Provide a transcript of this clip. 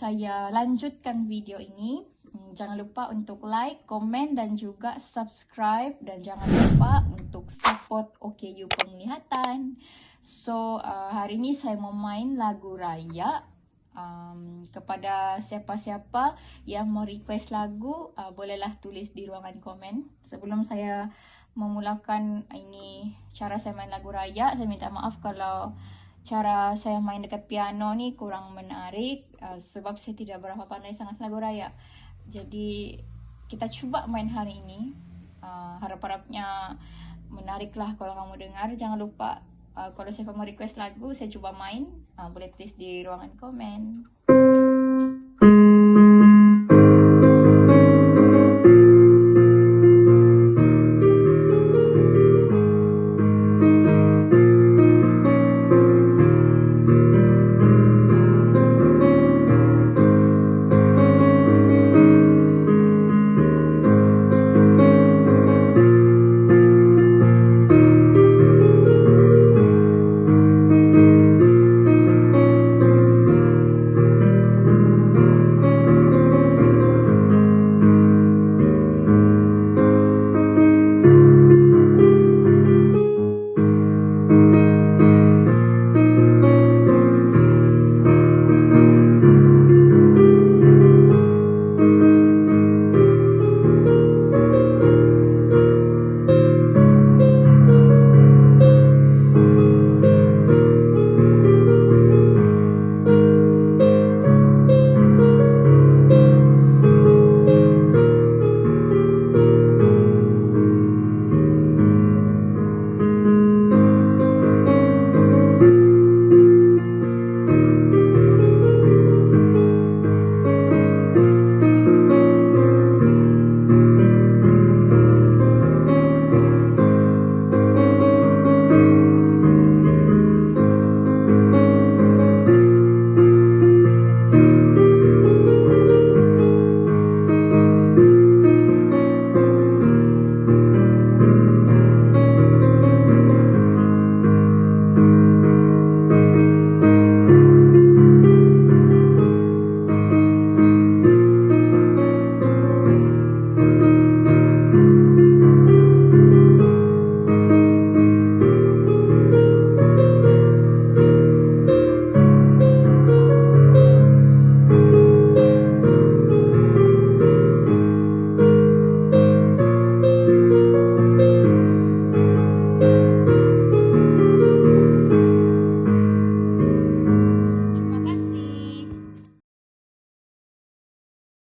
saya lanjutkan video ini, jangan lupa untuk like, komen dan juga subscribe. Dan jangan lupa untuk support OKU Penglihatan. So, hari ini saya mau main lagu raya. Kepada siapa-siapa yang mau request lagu, bolehlah tulis di ruangan komen. Sebelum saya memulakan ini cara saya main lagu raya, saya minta maaf kalau cara saya main dekat piano ni kurang menarik, sebab saya tidak berapa pandai sangat lagu raya. Jadi kita cuba main hari ini. Harap-harapnya menariklah kalau kamu dengar. Jangan lupa kalau saya mau request lagu, saya cuba main, boleh tulis di ruangan komen.